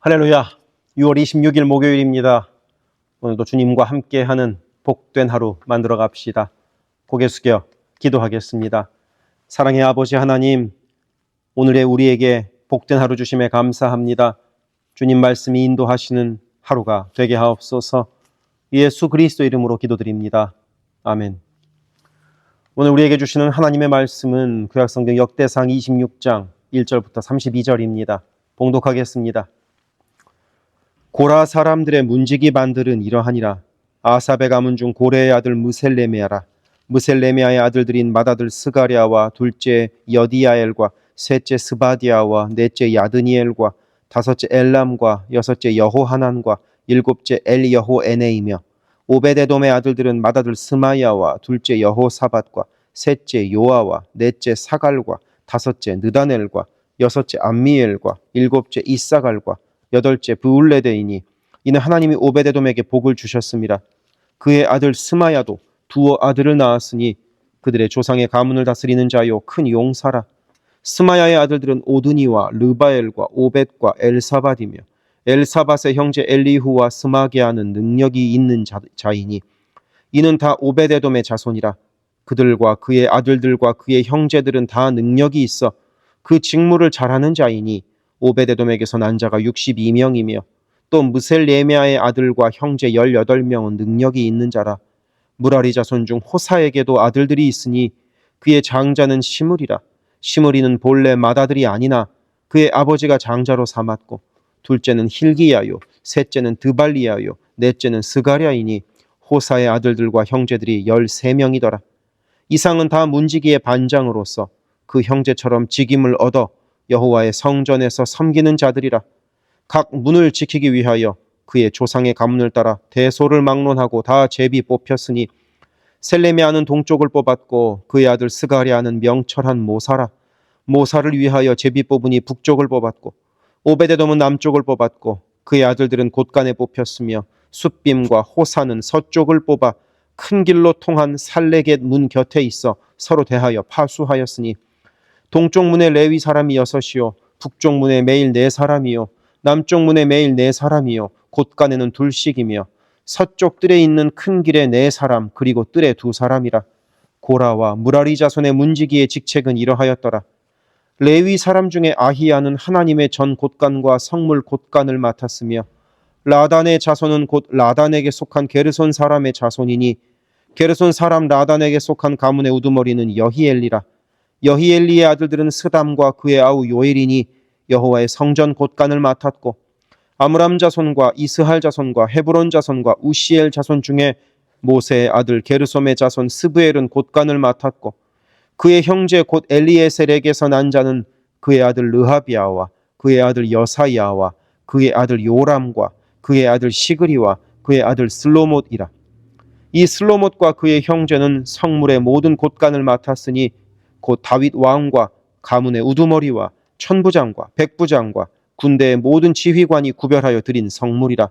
할렐루야. 6월 26일 목요일입니다. 오늘도 주님과 함께하는 복된 하루 만들어 갑시다. 고개 숙여 기도하겠습니다. 사랑의 아버지 하나님, 오늘의 우리에게 복된 하루 주심에 감사합니다. 주님 말씀이 인도하시는 하루가 되게 하옵소서. 예수 그리스도 이름으로 기도드립니다. 아멘. 오늘 우리에게 주시는 하나님의 말씀은 구약성경 역대상 26장 1절부터 32절입니다. 봉독하겠습니다. 고라 사람들의 문지기 반들은 이러하니라. 아삽의 가문 중 고레의 아들 무셀레메아라. 무셀레메아의 아들들인 맏아들 스가랴와 둘째 여디야엘과 셋째 스바디아와 넷째 야드니엘과 다섯째 엘람과 여섯째 여호하난과 일곱째 엘여호에네이며 오베데돔의 아들들은 맏아들 스마야와 둘째 여호사밧과 셋째 요아와 넷째 사갈과 다섯째 느다넬과 여섯째 암미엘과 일곱째 이사갈과 여덟째 브울레데이니 이는 하나님이 오베데돔에게 복을 주셨습니다. 그의 아들 스마야도 두어 아들을 낳았으니 그들의 조상의 가문을 다스리는 자요 큰 용사라. 스마야의 아들들은 오드니와 르바엘과 오벳과 엘사밧이며 엘사밧의 형제 엘리후와 스마게아는 능력이 있는 자이니 이는 다 오베데돔의 자손이라. 그들과 그의 아들들과 그의 형제들은 다 능력이 있어 그 직무를 잘하는 자이니 오베데돔에게서 난 자가 62명이며 또 무셀레메아의 아들과 형제 18명은 능력이 있는 자라. 무라리 자손 중 호사에게도 아들들이 있으니 그의 장자는 시므리라. 시므리는 본래 맏아들이 아니나 그의 아버지가 장자로 삼았고 둘째는 힐기야요 셋째는 드발리야요 넷째는 스가랴이니 호사의 아들들과 형제들이 13명이더라. 이상은 다 문지기의 반장으로서 그 형제처럼 직임을 얻어 여호와의 성전에서 섬기는 자들이라. 각 문을 지키기 위하여 그의 조상의 가문을 따라 대소를 막론하고 다 제비 뽑혔으니 셀레메아는 동쪽을 뽑았고 그의 아들 스가랴는 명철한 모사라. 모사를 위하여 제비 뽑으니 북쪽을 뽑았고 오베데돔은 남쪽을 뽑았고 그의 아들들은 곳간에 뽑혔으며 숫빔과 호사는 서쪽을 뽑아 큰 길로 통한 살레겟 문 곁에 있어 서로 대하여 파수하였으니 동쪽 문에 레위 사람이 6이요 북쪽 문에 매일 4사람이요 남쪽 문에 매일 4사람이요 곳간에는 둘씩이며 서쪽 뜰에 있는 큰 길에 4사람 그리고 뜰에 2사람이라. 고라와 무라리 자손의 문지기의 직책은 이러하였더라. 레위 사람 중에 아히야는 하나님의 전 곳간과 성물 곳간을 맡았으며 라단의 자손은 곧 라단에게 속한 게르손 사람의 자손이니 게르손 사람 라단에게 속한 가문의 우두머리는 여히엘리라. 여히엘리의 아들들은 스담과 그의 아우 요엘이니 여호와의 성전 곳간을 맡았고 아므람 자손과 이스할 자손과 헤브론 자손과 우시엘 자손 중에 모세의 아들 게르솜의 자손 스브엘은 곳간을 맡았고 그의 형제 곧 엘리에셀에게서 난 자는 그의 아들 르하비아와 그의 아들 여사야와 그의 아들 요람과 그의 아들 시그리와 그의 아들 슬로못이라. 이 슬로못과 그의 형제는 성물의 모든 곳간을 맡았으니 곧 다윗 왕과 가문의 우두머리와 천부장과 백부장과 군대의 모든 지휘관이 구별하여 드린 성물이라.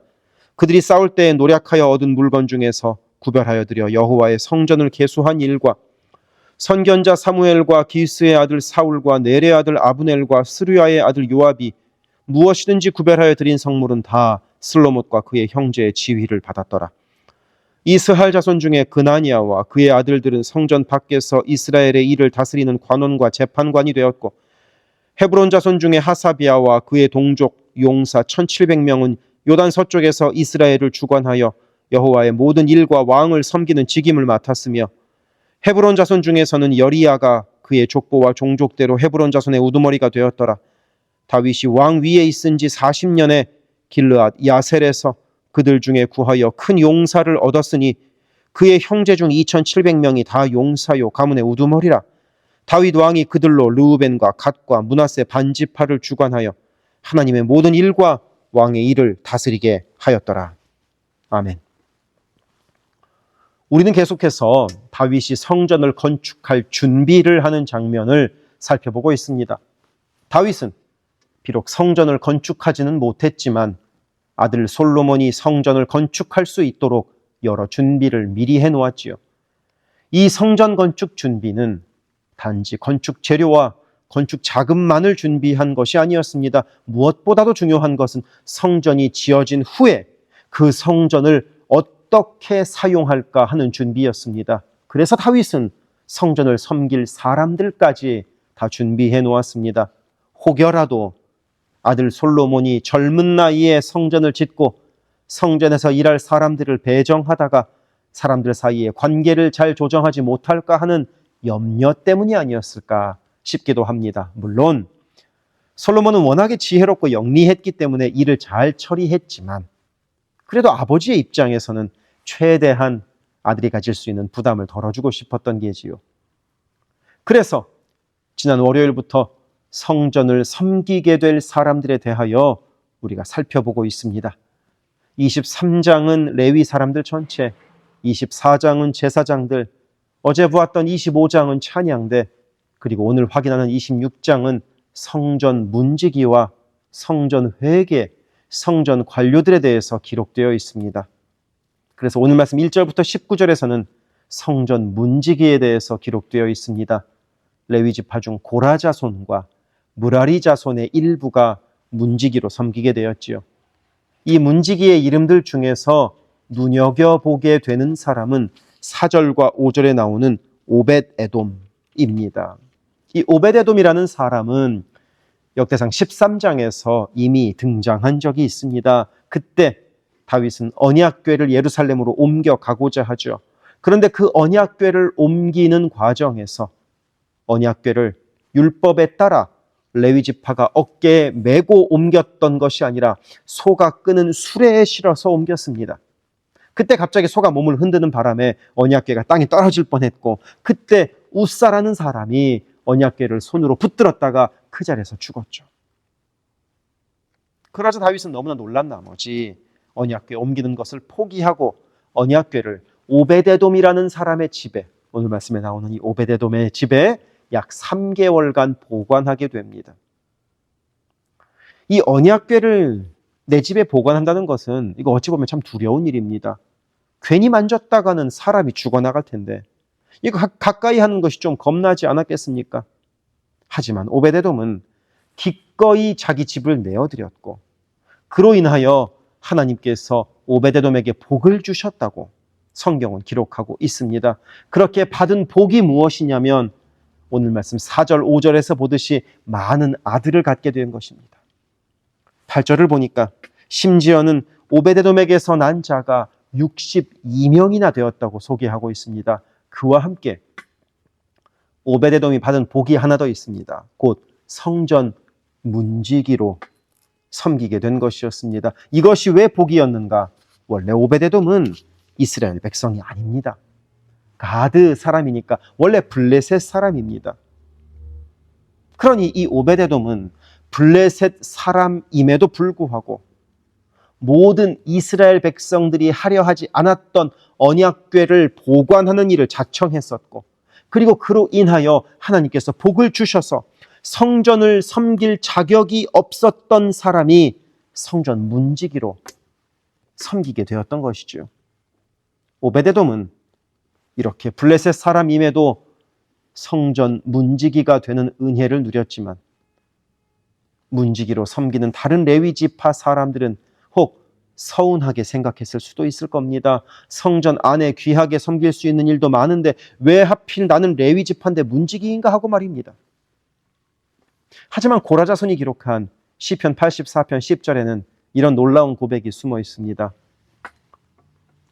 그들이 싸울 때에 노략하여 얻은 물건 중에서 구별하여 드려 여호와의 성전을 계수한 일과 선견자 사무엘과 기스의 아들 사울과 넬의 아들 아브넬과 스루야의 아들 요압이 무엇이든지 구별하여 드린 성물은 다 슬로못과 그의 형제의 지휘를 받았더라. 이스할 자손 중에 그나니아와 그의 아들들은 성전 밖에서 이스라엘의 일을 다스리는 관원과 재판관이 되었고 헤브론 자손 중에 하사비아와 그의 동족 용사 1700명은 요단 서쪽에서 이스라엘을 주관하여 여호와의 모든 일과 왕을 섬기는 직임을 맡았으며 헤브론 자손 중에서는 여리야가 그의 족보와 종족대로 헤브론 자손의 우두머리가 되었더라. 다윗이 왕 위에 있은 지 40년에 길르앗 야셀에서 그들 중에 구하여 큰 용사를 얻었으니 그의 형제 중 2700명이 다 용사요 가문의 우두머리라. 다윗 왕이 그들로 르우벤과 갓과 므낫세 반지파를 주관하여 하나님의 모든 일과 왕의 일을 다스리게 하였더라. 아멘. 우리는 계속해서 다윗이 성전을 건축할 준비를 하는 장면을 살펴보고 있습니다. 다윗은 비록 성전을 건축하지는 못했지만 아들 솔로몬이 성전을 건축할 수 있도록 여러 준비를 미리 해놓았지요. 이 성전 건축 준비는 단지 건축 재료와 건축 자금만을 준비한 것이 아니었습니다. 무엇보다도 중요한 것은 성전이 지어진 후에 그 성전을 어떻게 사용할까 하는 준비였습니다. 그래서 다윗은 성전을 섬길 사람들까지 다 준비해 놓았습니다. 혹여라도 아들 솔로몬이 젊은 나이에 성전을 짓고 성전에서 일할 사람들을 배정하다가 사람들 사이에 관계를 잘 조정하지 못할까 하는 염려 때문이 아니었을까 싶기도 합니다. 물론 솔로몬은 워낙에 지혜롭고 영리했기 때문에 일을 잘 처리했지만 그래도 아버지의 입장에서는 최대한 아들이 가질 수 있는 부담을 덜어주고 싶었던 게지요. 그래서 지난 월요일부터 성전을 섬기게 될 사람들에 대하여 우리가 살펴보고 있습니다. 23장은 레위 사람들 전체, 24장은 제사장들, 어제 보았던 25장은 찬양대, 그리고 오늘 확인하는 26장은 성전 문지기와 성전 회계, 성전 관료들에 대해서 기록되어 있습니다. 그래서 오늘 말씀 1절부터 19절에서는 성전 문지기에 대해서 기록되어 있습니다. 레위 지파 중 고라 자손과 무라리 자손의 일부가 문지기로 섬기게 되었지요. 이 문지기의 이름들 중에서 눈여겨보게 되는 사람은 4절과 5절에 나오는 오벳에돔입니다. 이 오벳에돔이라는 사람은 역대상 13장에서 이미 등장한 적이 있습니다. 그때 다윗은 언약궤를 예루살렘으로 옮겨가고자 하죠. 그런데 그 언약궤를 옮기는 과정에서 언약궤를 율법에 따라 레위 지파가 어깨에 메고 옮겼던 것이 아니라 소가 끄는 수레에 실어서 옮겼습니다. 그때 갑자기 소가 몸을 흔드는 바람에 언약궤가 땅에 떨어질 뻔했고, 그때 우사라는 사람이 언약궤를 손으로 붙들었다가 그 자리에서 죽었죠. 그러자 다윗은 너무나 놀란 나머지 언약궤 옮기는 것을 포기하고 언약궤를 오벳에돔이라는 사람의 집에, 오늘 말씀에 나오는 이 오벳에돔의 집에 약 3개월간 보관하게 됩니다. 이 언약궤를 내 집에 보관한다는 것은 이거 어찌 보면 참 두려운 일입니다. 괜히 만졌다가는 사람이 죽어나갈 텐데 이거 가까이 하는 것이 좀 겁나지 않았겠습니까? 하지만 오벳에돔은 기꺼이 자기 집을 내어드렸고 그로 인하여 하나님께서 오벳에돔에게 복을 주셨다고 성경은 기록하고 있습니다. 그렇게 받은 복이 무엇이냐면 오늘 말씀 4절 5절에서 보듯이 많은 아들을 갖게 된 것입니다. 8절을 보니까 심지어는 오벳에돔에게서 난 자가 62명이나 되었다고 소개하고 있습니다. 그와 함께 오벳에돔이 받은 복이 하나 더 있습니다. 곧 성전 문지기로 섬기게 된 것이었습니다. 이것이 왜 복이었는가? 원래 오벳에돔은 이스라엘 백성이 아닙니다. 가드 사람이니까 원래 블레셋 사람입니다. 그러니 이 오벳에돔은 블레셋 사람임에도 불구하고 모든 이스라엘 백성들이 하려 하지 않았던 언약궤를 보관하는 일을 자청했었고, 그리고 그로 인하여 하나님께서 복을 주셔서 성전을 섬길 자격이 없었던 사람이 성전 문지기로 섬기게 되었던 것이죠. 오벳에돔은 이렇게 블레셋 사람임에도 성전 문지기가 되는 은혜를 누렸지만 문지기로 섬기는 다른 레위 지파 사람들은 혹 서운하게 생각했을 수도 있을 겁니다. 성전 안에 귀하게 섬길 수 있는 일도 많은데 왜 하필 나는 레위 지파인데 문지기인가 하고 말입니다. 하지만 고라 자손이 기록한 시편 84편 10절에는 이런 놀라운 고백이 숨어 있습니다.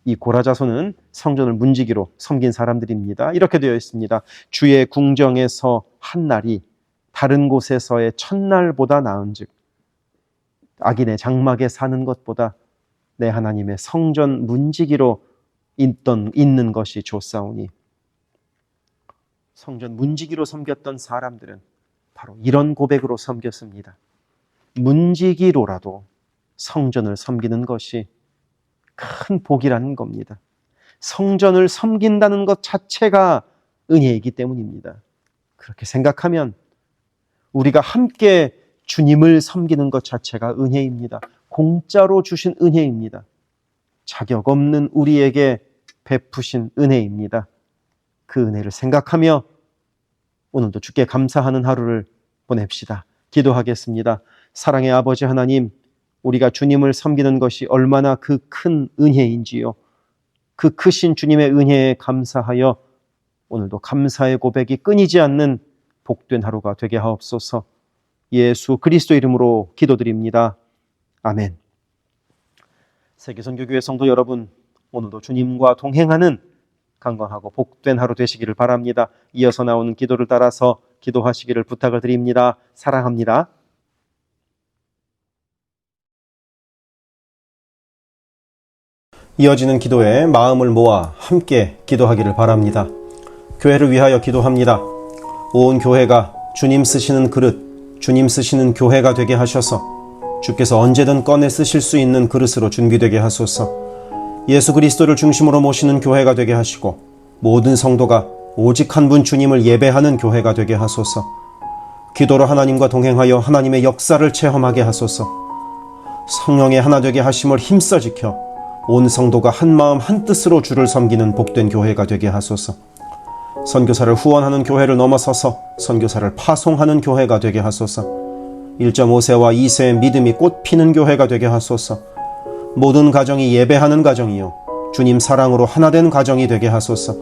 이 고라 자손은 성전을 문지기로 섬긴 사람들입니다. 이렇게 되어 있습니다. 주의 궁정에서 한 날이 다른 곳에서의 첫날보다 나은즉 악인의 장막에 사는 것보다 내 하나님의 성전 문지기로 있는 것이 좋사오니, 성전 문지기로 섬겼던 사람들은 바로 이런 고백으로 섬겼습니다. 문지기로라도 성전을 섬기는 것이 큰 복이라는 겁니다. 성전을 섬긴다는 것 자체가 은혜이기 때문입니다. 그렇게 생각하면 우리가 함께 주님을 섬기는 것 자체가 은혜입니다. 공짜로 주신 은혜입니다. 자격 없는 우리에게 베푸신 은혜입니다. 그 은혜를 생각하며 오늘도 주께 감사하는 하루를 보냅시다. 기도하겠습니다. 사랑의 아버지 하나님, 우리가 주님을 섬기는 것이 얼마나 그 큰 은혜인지요. 그 크신 주님의 은혜에 감사하여 오늘도 감사의 고백이 끊이지 않는 복된 하루가 되게 하옵소서. 예수 그리스도 이름으로 기도드립니다. 아멘. 세계선교교회 성도 여러분, 오늘도 주님과 동행하는 강건하고 복된 하루 되시기를 바랍니다. 이어서 나오는 기도를 따라서 기도하시기를 부탁을 드립니다. 사랑합니다. 이어지는 기도에 마음을 모아 함께 기도하기를 바랍니다. 교회를 위하여 기도합니다. 온 교회가 주님 쓰시는 그릇, 주님 쓰시는 교회가 되게 하셔서 주께서 언제든 꺼내 쓰실 수 있는 그릇으로 준비되게 하소서. 예수 그리스도를 중심으로 모시는 교회가 되게 하시고 모든 성도가 오직 한 분 주님을 예배하는 교회가 되게 하소서. 기도로 하나님과 동행하여 하나님의 역사를 체험하게 하소서. 성령의 하나 되게 하심을 힘써 지켜 온 성도가 한 마음 한 뜻으로 주를 섬기는 복된 교회가 되게 하소서. 선교사를 후원하는 교회를 넘어서서 선교사를 파송하는 교회가 되게 하소서. 1.5세와 2세의 믿음이 꽃피는 교회가 되게 하소서. 모든 가정이 예배하는 가정이요 주님 사랑으로 하나 된 가정이 되게 하소서.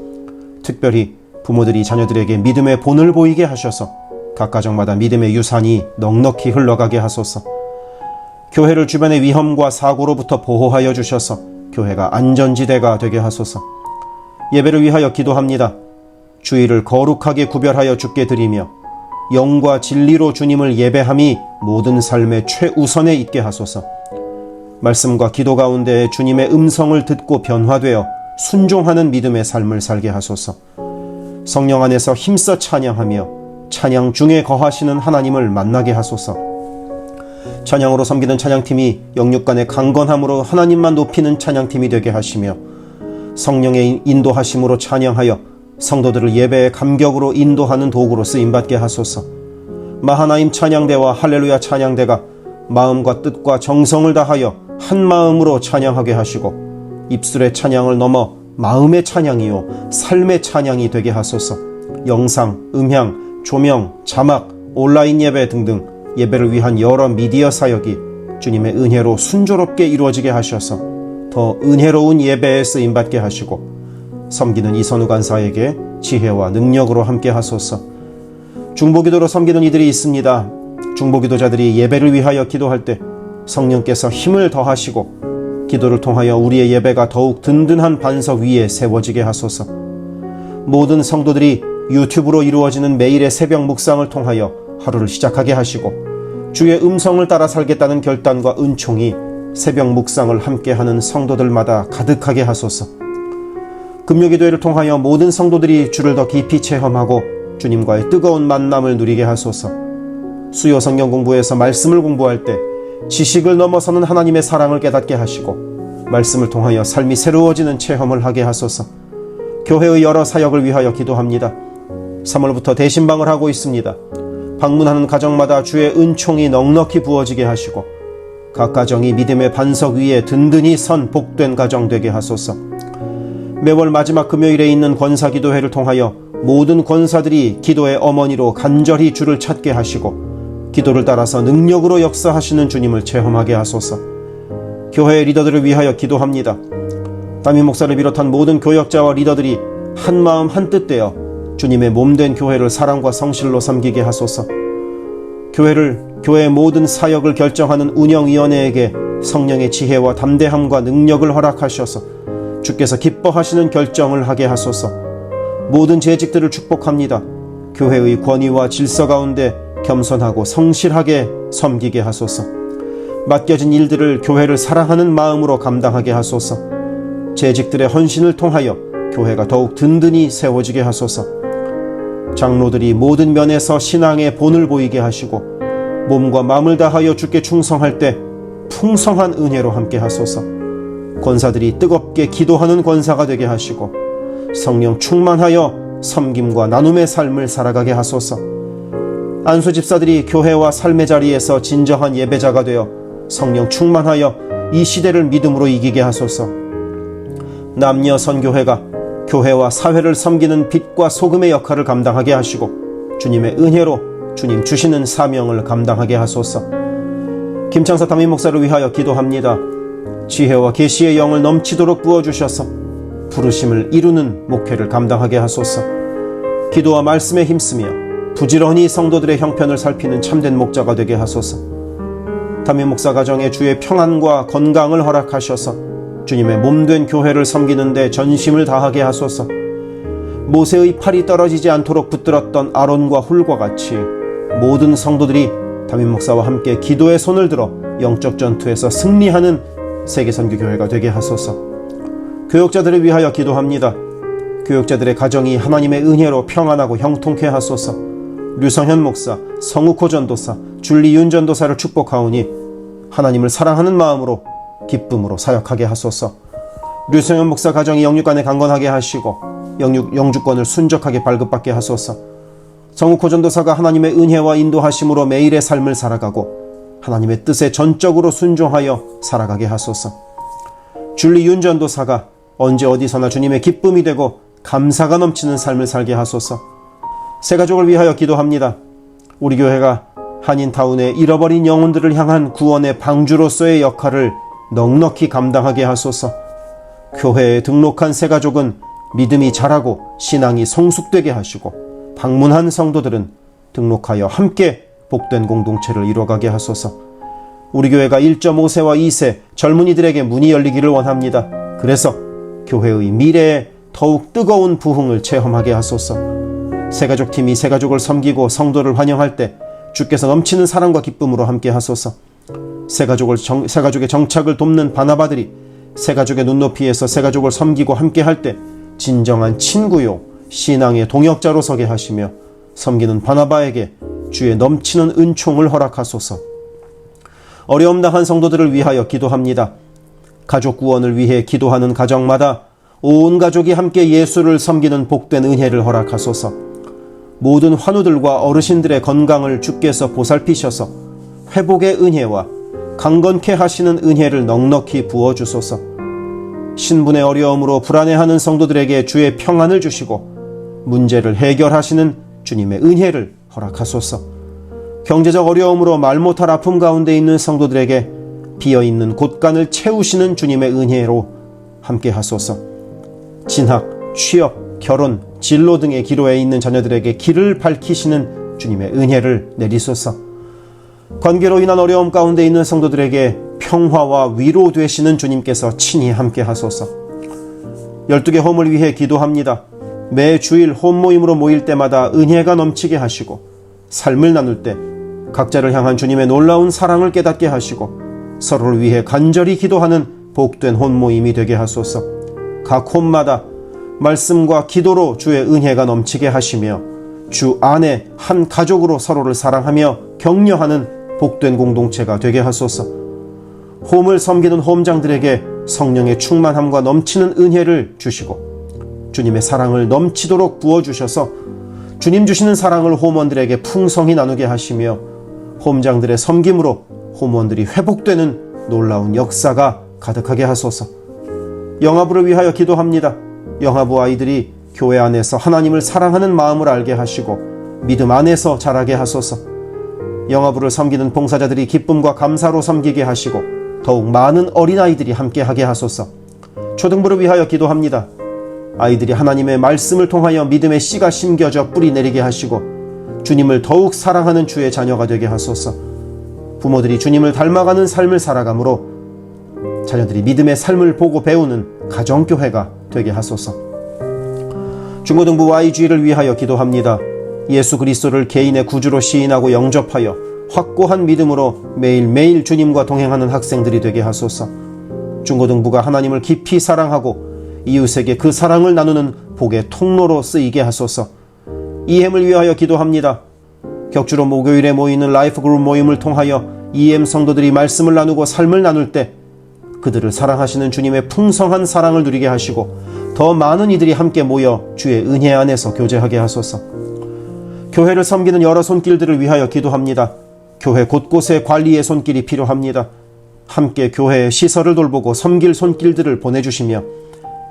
특별히 부모들이 자녀들에게 믿음의 본을 보이게 하셔서 각 가정마다 믿음의 유산이 넉넉히 흘러가게 하소서. 교회를 주변의 위험과 사고로부터 보호하여 주셔서 교회가 안전지대가 되게 하소서. 예배를 위하여 기도합니다. 주일을 거룩하게 구별하여 주께 드리며 영과 진리로 주님을 예배함이 모든 삶의 최우선에 있게 하소서. 말씀과 기도 가운데 주님의 음성을 듣고 변화되어 순종하는 믿음의 삶을 살게 하소서. 성령 안에서 힘써 찬양하며 찬양 중에 거하시는 하나님을 만나게 하소서. 찬양으로 섬기는 찬양팀이 영육 간의 강건함으로 하나님만 높이는 찬양팀이 되게 하시며 성령의 인도하심으로 찬양하여 성도들을 예배의 감격으로 인도하는 도구로 쓰임받게 하소서. 마하나임 찬양대와 할렐루야 찬양대가 마음과 뜻과 정성을 다하여 한 마음으로 찬양하게 하시고 입술의 찬양을 넘어 마음의 찬양이요 삶의 찬양이 되게 하소서. 영상, 음향, 조명, 자막, 온라인 예배 등등 예배를 위한 여러 미디어 사역이 주님의 은혜로 순조롭게 이루어지게 하셔서 더 은혜로운 예배에 쓰임받게 하시고 섬기는 이선우 간사에게 지혜와 능력으로 함께 하소서. 중보기도로 섬기는 이들이 있습니다. 중보기도자들이 예배를 위하여 기도할 때 성령께서 힘을 더하시고 기도를 통하여 우리의 예배가 더욱 든든한 반석 위에 세워지게 하소서. 모든 성도들이 유튜브로 이루어지는 매일의 새벽 묵상을 통하여 하루를 시작하게 하시고 주의 음성을 따라 살겠다는 결단과 은총이 새벽 묵상을 함께하는 성도들마다 가득하게 하소서. 금요기도회를 통하여 모든 성도들이 주를 더 깊이 체험하고 주님과의 뜨거운 만남을 누리게 하소서. 수요 성경 공부에서 말씀을 공부할 때 지식을 넘어서는 하나님의 사랑을 깨닫게 하시고 말씀을 통하여 삶이 새로워지는 체험을 하게 하소서. 교회의 여러 사역을 위하여 기도합니다. 3월부터 대신방을 하고 있습니다. 방문하는 가정마다 주의 은총이 넉넉히 부어지게 하시고 각 가정이 믿음의 반석 위에 든든히 선 복된 가정 되게 하소서. 매월 마지막 금요일에 있는 권사기도회를 통하여 모든 권사들이 기도의 어머니로 간절히 주를 찾게 하시고 기도를 따라서 능력으로 역사하시는 주님을 체험하게 하소서. 교회의 리더들을 위하여 기도합니다. 담임 목사를 비롯한 모든 교역자와 리더들이 한마음 한뜻 되어 주님의 몸된 교회를 사랑과 성실로 섬기게 하소서. 교회의 모든 사역을 결정하는 운영위원회에게 성령의 지혜와 담대함과 능력을 허락하셔서 주께서 기뻐하시는 결정을 하게 하소서. 모든 재직들을 축복합니다. 교회의 권위와 질서 가운데 겸손하고 성실하게 섬기게 하소서. 맡겨진 일들을 교회를 사랑하는 마음으로 감당하게 하소서. 재직들의 헌신을 통하여 교회가 더욱 든든히 세워지게 하소서. 장로들이 모든 면에서 신앙의 본을 보이게 하시고 몸과 마음을 다하여 주께 충성할 때 풍성한 은혜로 함께 하소서. 권사들이 뜨겁게 기도하는 권사가 되게 하시고 성령 충만하여 섬김과 나눔의 삶을 살아가게 하소서. 안수 집사들이 교회와 삶의 자리에서 진정한 예배자가 되어 성령 충만하여 이 시대를 믿음으로 이기게 하소서. 남녀 선교회가 교회와 사회를 섬기는 빛과 소금의 역할을 감당하게 하시고 주님의 은혜로 주님 주시는 사명을 감당하게 하소서. 김창사 담임 목사를 위하여 기도합니다. 지혜와 계시의 영을 넘치도록 부어주셔서 부르심을 이루는 목회를 감당하게 하소서. 기도와 말씀에 힘쓰며 부지런히 성도들의 형편을 살피는 참된 목자가 되게 하소서. 담임 목사 가정에 주의 평안과 건강을 허락하셔서 주님의 몸된 교회를 섬기는 데 전심을 다하게 하소서. 모세의 팔이 떨어지지 않도록 붙들었던 아론과 훌과 같이 모든 성도들이 담임 목사와 함께 기도의 손을 들어 영적 전투에서 승리하는 세계선교교회가 되게 하소서. 교역자들을 위하여 기도합니다. 교역자들의 가정이 하나님의 은혜로 평안하고 형통케 하소서. 류성현 목사, 성욱호 전도사, 줄리윤 전도사를 축복하오니 하나님을 사랑하는 마음으로 기쁨으로 사역하게 하소서. 류성현 목사 가정이 영육간에 강건하게 하시고 영주권을 순적하게 발급받게 하소서. 성욱호 전도사가 하나님의 은혜와 인도하심으로 매일의 삶을 살아가고 하나님의 뜻에 전적으로 순종하여 살아가게 하소서. 줄리윤 전도사가 언제 어디서나 주님의 기쁨이 되고 감사가 넘치는 삶을 살게 하소서. 새가족을 위하여 기도합니다. 우리 교회가 한인타운의 잃어버린 영혼들을 향한 구원의 방주로서의 역할을 넉넉히 감당하게 하소서. 교회에 등록한 새가족은 믿음이 자라고 신앙이 성숙되게 하시고 방문한 성도들은 등록하여 함께 복된 공동체를 이뤄가게 하소서. 우리 교회가 1.5세와 2세 젊은이들에게 문이 열리기를 원합니다. 그래서 교회의 미래에 더욱 뜨거운 부흥을 체험하게 하소서. 새가족팀이 새가족을 섬기고 성도를 환영할 때 주께서 넘치는 사랑과 기쁨으로 함께 하소서. 새가족의 정착을 돕는 바나바들이 새가족의 눈높이에서 새가족을 섬기고 함께 할 때 진정한 친구요 신앙의 동역자로 서게 하시며 섬기는 바나바에게 주의 넘치는 은총을 허락하소서. 어려움 당한 성도들을 위하여 기도합니다. 가족 구원을 위해 기도하는 가정마다 온 가족이 함께 예수를 섬기는 복된 은혜를 허락하소서. 모든 환우들과 어르신들의 건강을 주께서 보살피셔서 회복의 은혜와 강건케 하시는 은혜를 넉넉히 부어주소서. 신분의 어려움으로 불안해하는 성도들에게 주의 평안을 주시고 문제를 해결하시는 주님의 은혜를 허락하소서. 경제적 어려움으로 말 못할 아픔 가운데 있는 성도들에게 비어있는 곳간을 채우시는 주님의 은혜로 함께 하소서. 진학, 취업, 결혼, 진로 등의 기로에 있는 자녀들에게 길을 밝히시는 주님의 은혜를 내리소서. 관계로 인한 어려움 가운데 있는 성도들에게 평화와 위로 되시는 주님께서 친히 함께 하소서. 12개 홈을 위해 기도합니다. 매 주일 홈 모임으로 모일 때마다 은혜가 넘치게 하시고 삶을 나눌 때 각자를 향한 주님의 놀라운 사랑을 깨닫게 하시고 서로를 위해 간절히 기도하는 복된 홈 모임이 되게 하소서. 각 홈마다 말씀과 기도로 주의 은혜가 넘치게 하시며 주 안에 한 가족으로 서로를 사랑하며 격려하는 복된 공동체가 되게 하소서. 홈을 섬기는 홈장들에게 성령의 충만함과 넘치는 은혜를 주시고 주님의 사랑을 넘치도록 부어주셔서 주님 주시는 사랑을 홈원들에게 풍성히 나누게 하시며 홈장들의 섬김으로 홈원들이 회복되는 놀라운 역사가 가득하게 하소서. 영아부를 위하여 기도합니다. 영아부 아이들이 교회 안에서 하나님을 사랑하는 마음을 알게 하시고 믿음 안에서 자라게 하소서. 영아부를 섬기는 봉사자들이 기쁨과 감사로 섬기게 하시고 더욱 많은 어린아이들이 함께하게 하소서. 초등부를 위하여 기도합니다. 아이들이 하나님의 말씀을 통하여 믿음의 씨가 심겨져 뿌리 내리게 하시고 주님을 더욱 사랑하는 주의 자녀가 되게 하소서. 부모들이 주님을 닮아가는 삶을 살아가므로 자녀들이 믿음의 삶을 보고 배우는 가정교회가 되게 하소서. 중고등부 YG를 위하여 기도합니다. 예수 그리스도를 개인의 구주로 시인하고 영접하여 확고한 믿음으로 매일매일 주님과 동행하는 학생들이 되게 하소서. 중고등부가 하나님을 깊이 사랑하고 이웃에게 그 사랑을 나누는 복의 통로로 쓰이게 하소서. EM을 위하여 기도합니다. 격주로 목요일에 모이는 라이프 그룹 모임을 통하여 EM 성도들이 말씀을 나누고 삶을 나눌 때 그들을 사랑하시는 주님의 풍성한 사랑을 누리게 하시고 더 많은 이들이 함께 모여 주의 은혜 안에서 교제하게 하소서. 교회를 섬기는 여러 손길들을 위하여 기도합니다. 교회 곳곳에 관리의 손길이 필요합니다. 함께 교회의 시설을 돌보고 섬길 손길들을 보내주시며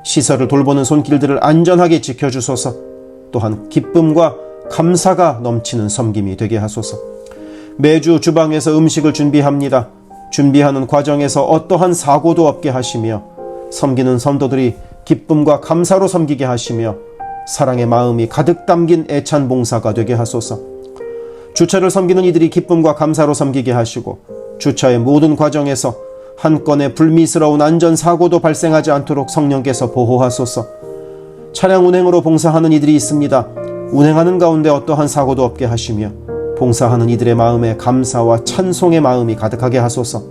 시설을 돌보는 손길들을 안전하게 지켜주소서. 또한 기쁨과 감사가 넘치는 섬김이 되게 하소서. 매주 주방에서 음식을 준비합니다. 준비하는 과정에서 어떠한 사고도 없게 하시며 섬기는 성도들이 기쁨과 감사로 섬기게 하시며 사랑의 마음이 가득 담긴 애찬 봉사가 되게 하소서. 주차를 섬기는 이들이 기쁨과 감사로 섬기게 하시고 주차의 모든 과정에서 한 건의 불미스러운 안전사고도 발생하지 않도록 성령께서 보호하소서. 차량 운행으로 봉사하는 이들이 있습니다. 운행하는 가운데 어떠한 사고도 없게 하시며 봉사하는 이들의 마음에 감사와 찬송의 마음이 가득하게 하소서.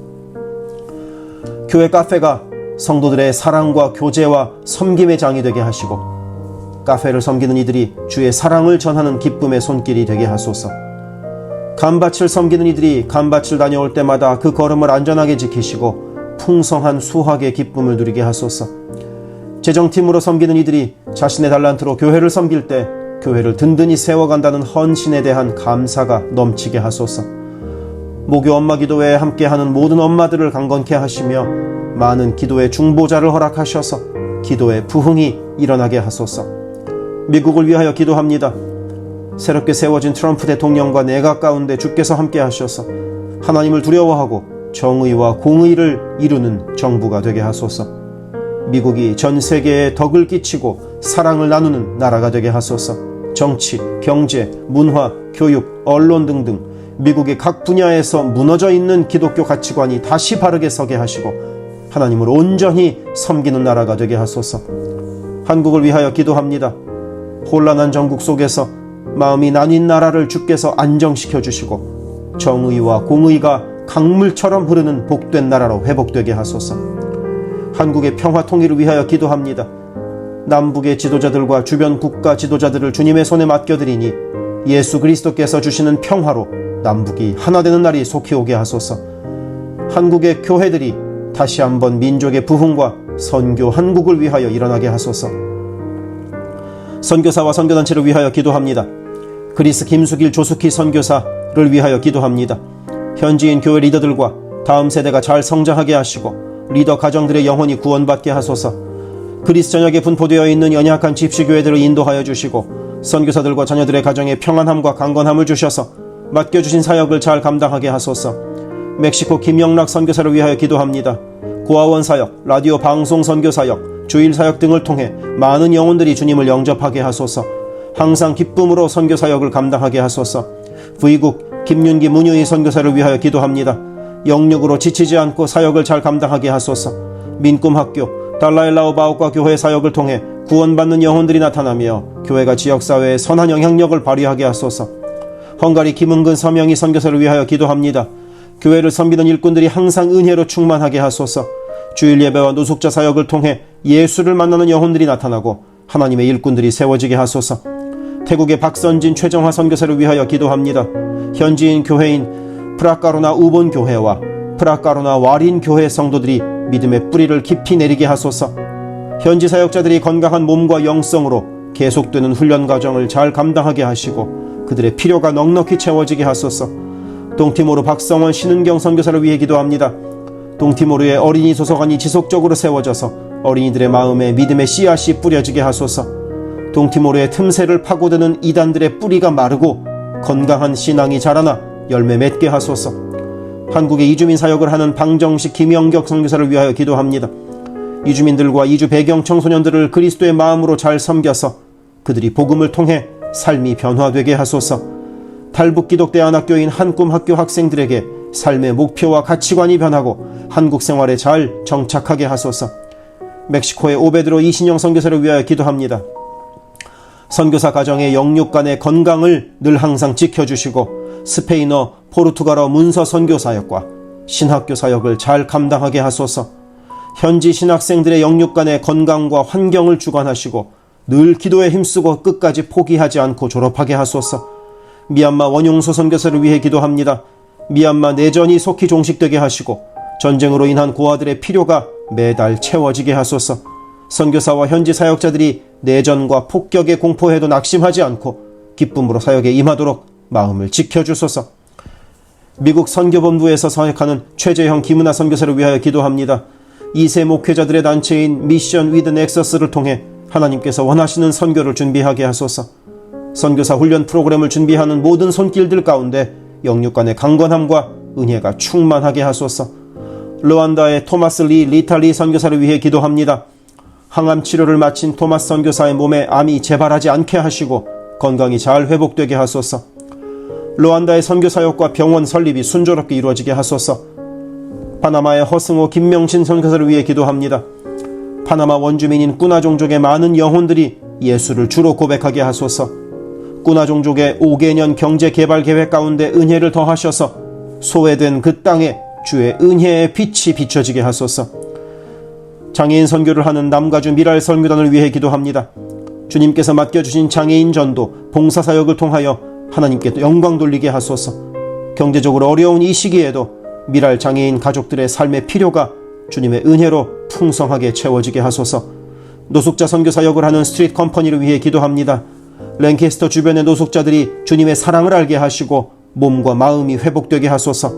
교회 카페가 성도들의 사랑과 교제와 섬김의 장이 되게 하시고 카페를 섬기는 이들이 주의 사랑을 전하는 기쁨의 손길이 되게 하소서. 감밭을 섬기는 이들이 감밭을 다녀올 때마다 그 걸음을 안전하게 지키시고 풍성한 수확의 기쁨을 누리게 하소서. 재정팀으로 섬기는 이들이 자신의 달란트로 교회를 섬길 때 교회를 든든히 세워간다는 헌신에 대한 감사가 넘치게 하소서. 모교 엄마 기도회에 함께하는 모든 엄마들을 강건케 하시며 많은 기도의 중보자를 허락하셔서 기도의 부흥이 일어나게 하소서. 미국을 위하여 기도합니다. 새롭게 세워진 트럼프 대통령과 내각 가운데 주께서 함께 하셔서 하나님을 두려워하고 정의와 공의를 이루는 정부가 되게 하소서. 미국이 전 세계에 덕을 끼치고 사랑을 나누는 나라가 되게 하소서. 정치, 경제, 문화, 교육, 언론 등등 미국의 각 분야에서 무너져 있는 기독교 가치관이 다시 바르게 서게 하시고 하나님을 온전히 섬기는 나라가 되게 하소서. 한국을 위하여 기도합니다. 혼란한 전국 속에서 마음이 나뉜 나라를 주께서 안정시켜 주시고 정의와 공의가 강물처럼 흐르는 복된 나라로 회복되게 하소서. 한국의 평화 통일을 위하여 기도합니다. 남북의 지도자들과 주변 국가 지도자들을 주님의 손에 맡겨드리니 예수 그리스도께서 주시는 평화로 남북이 하나 되는 날이 속히 오게 하소서. 한국의 교회들이 다시 한번 민족의 부흥과 선교 한국을 위하여 일어나게 하소서. 선교사와 선교단체를 위하여 기도합니다. 그리스 김수길 조숙희 선교사를 위하여 기도합니다. 현지인 교회 리더들과 다음 세대가 잘 성장하게 하시고 리더 가정들의 영혼이 구원받게 하소서. 그리스 전역에 분포되어 있는 연약한 집시교회들을 인도하여 주시고 선교사들과 자녀들의 가정에 평안함과 강건함을 주셔서 맡겨주신 사역을 잘 감당하게 하소서. 멕시코 김영락 선교사를 위하여 기도합니다. 고아원 사역, 라디오 방송 선교 사역, 주일 사역 등을 통해 많은 영혼들이 주님을 영접하게 하소서. 항상 기쁨으로 선교 사역을 감당하게 하소서. 부이국 김윤기 문유희 선교사를 위하여 기도합니다. 영육으로 지치지 않고 사역을 잘 감당하게 하소서. 민꿈학교, 달라일라오바오과 교회 사역을 통해 구원받는 영혼들이 나타나며 교회가 지역사회에 선한 영향력을 발휘하게 하소서. 헝가리 김은근 서명희 선교사를 위하여 기도합니다. 교회를 섬기는 일꾼들이 항상 은혜로 충만하게 하소서. 주일 예배와 노숙자 사역을 통해 예수를 만나는 영혼들이 나타나고 하나님의 일꾼들이 세워지게 하소서. 태국의 박선진 최정화 선교사를 위하여 기도합니다. 현지인 교회인 프라카로나 우본 교회와 프라카로나 와린 교회 성도들이 믿음의 뿌리를 깊이 내리게 하소서. 현지 사역자들이 건강한 몸과 영성으로 계속되는 훈련 과정을 잘 감당하게 하시고 그들의 필요가 넉넉히 채워지게 하소서. 동티모르 박성원 신은경 선교사를 위해 기도합니다. 동티모르의 어린이 도서관이 지속적으로 세워져서 어린이들의 마음에 믿음의 씨앗이 뿌려지게 하소서. 동티모르의 틈새를 파고드는 이단들의 뿌리가 마르고 건강한 신앙이 자라나 열매 맺게 하소서. 한국의 이주민 사역을 하는 방정식 김영격 선교사를 위하여 기도합니다. 이주민들과 이주 배경 청소년들을 그리스도의 마음으로 잘 섬겨서 그들이 복음을 통해 삶이 변화되게 하소서. 탈북기독대안학교인 한꿈학교 학생들에게 삶의 목표와 가치관이 변하고 한국 생활에 잘 정착하게 하소서. 멕시코의 오베드로 이신영 선교사를 위하여 기도합니다. 선교사 가정의 영육 간의 건강을 늘 항상 지켜주시고 스페인어, 포르투갈어 문서 선교 사역과 신학교 사역을 잘 감당하게 하소서. 현지 신학생들의 영육 간의 건강과 환경을 주관하시고 늘 기도에 힘쓰고 끝까지 포기하지 않고 졸업하게 하소서. 미얀마 원용소 선교사를 위해 기도합니다. 미얀마 내전이 속히 종식되게 하시고 전쟁으로 인한 고아들의 필요가 매달 채워지게 하소서. 선교사와 현지 사역자들이 내전과 폭격의 공포에도 낙심하지 않고 기쁨으로 사역에 임하도록 마음을 지켜주소서. 미국 선교본부에서 사역하는 최재형 김은하 선교사를 위하여 기도합니다. 2세 목회자들의 단체인 미션 위드 넥서스를 통해 하나님께서 원하시는 선교를 준비하게 하소서. 선교사 훈련 프로그램을 준비하는 모든 손길들 가운데 영육간의 강건함과 은혜가 충만하게 하소서. 르완다의 토마스 리 리탈리 선교사를 위해 기도합니다. 항암 치료를 마친 토마스 선교사의 몸에 암이 재발하지 않게 하시고 건강이 잘 회복되게 하소서. 르완다의 선교사역과 병원 설립이 순조롭게 이루어지게 하소서. 파나마의 허승호 김명신 선교사를 위해 기도합니다. 파나마 원주민인 꾸나 종족의 많은 영혼들이 예수를 주로 고백하게 하소서. 꾸나 종족의 5개년 경제 개발 계획 가운데 은혜를 더하셔서 소외된 그 땅에 주의 은혜의 빛이 비춰지게 하소서. 장애인 선교를 하는 남가주 미랄 선교단을 위해 기도합니다. 주님께서 맡겨주신 장애인 전도, 봉사사역을 통하여 하나님께 영광 돌리게 하소서. 경제적으로 어려운 이 시기에도 미랄 장애인 가족들의 삶의 필요가 주님의 은혜로 풍성하게 채워지게 하소서. 노숙자 선교사역을 하는 스트릿 컴퍼니를 위해 기도합니다. 랭캐스터 주변의 노숙자들이 주님의 사랑을 알게 하시고 몸과 마음이 회복되게 하소서.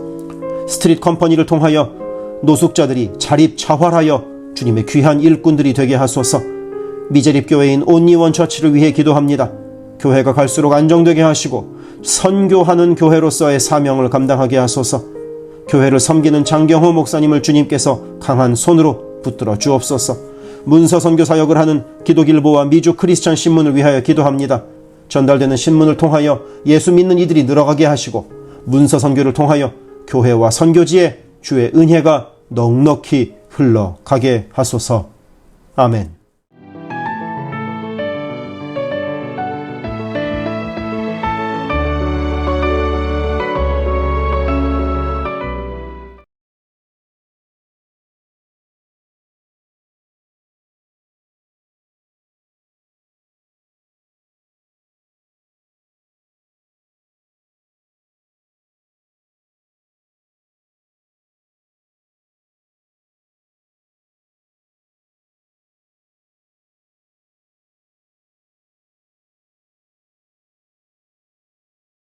스트릿 컴퍼니를 통하여 노숙자들이 자립자활하여 주님의 귀한 일꾼들이 되게 하소서. 미제립교회인 온리원 처치를 위해 기도합니다. 교회가 갈수록 안정되게 하시고 선교하는 교회로서의 사명을 감당하게 하소서. 교회를 섬기는 장경호 목사님을 주님께서 강한 손으로 붙들어 주옵소서. 문서 선교 사역을 하는 기독일보와 미주 크리스천 신문을 위하여 기도합니다. 전달되는 신문을 통하여 예수 믿는 이들이 늘어가게 하시고 문서 선교를 통하여 교회와 선교지에 주의 은혜가 넉넉히 흘러가게 하소서. 아멘.